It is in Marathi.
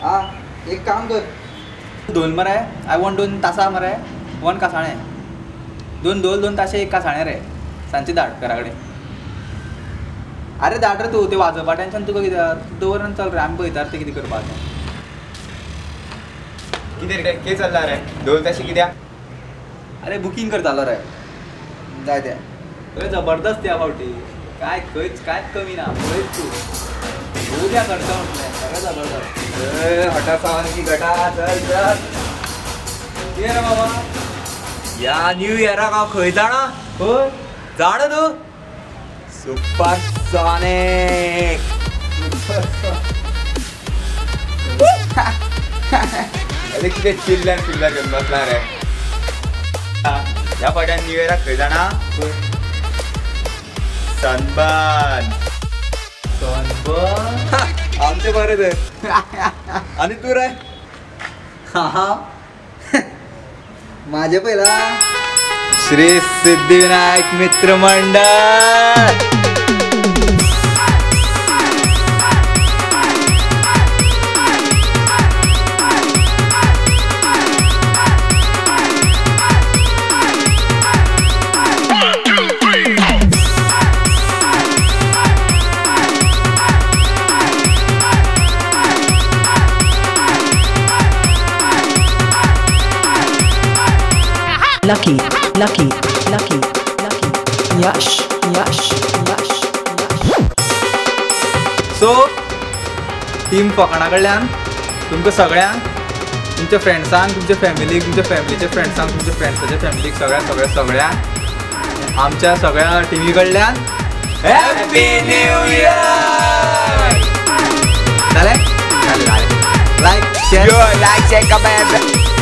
हा एक काम कर 2 मरे आय वॉन्ट 2 तासा मरे 1 कासाणे 2 ताशे 1 कासाणे रे सांची धाड घरा कडेन अरे धाड रे तूं ते वाजोवपा टेंशन तुका कित्याक दवर आनी चल रे आमी पळयतात ते कितें करपाक कितें रे कितें चल्ला रे 2 ताशी कित्याक अरे बुकींग करतालो रे जाय ते अरे जबरदस्त या फावटी काय कांयच कमी ना पळयत तूं उद्या करता म्हटलें सगळें जबरदस्त हटा सावन की गटा चल चल कितें रे बाबा या न्यू इयराक हांव खंय जाणा खंय जाणा तूं सुपरसॉनिक अरे कितें चिल्ल्यान घेवन बसला रे ह्या फावट्यान न्यू इयराक खंय जाणा सनबर्न आमचे बरें तर आनी तूं रे हा माझे पहिला श्री सिद्धिविनायक मित्र मंडळ Lucky, lucky, lucky, lucky. Yash, yash, yash, yash. So team फकाणा कडल्यान तुमकां सगळ्यांक तुमच्या फ्रेंड्सांक तुमच्या फॅमिलीक तुमच्या फॅमिलीच्या फ्रेंड्सांक तुमच्या फ्रेंड्साच्या फॅमिलीक सगळ्यांक आमच्या सगळ्या टिमी कडल्यान हॅपी न्यू इयर जालें लायक शेअर लायक शेअर कमेंट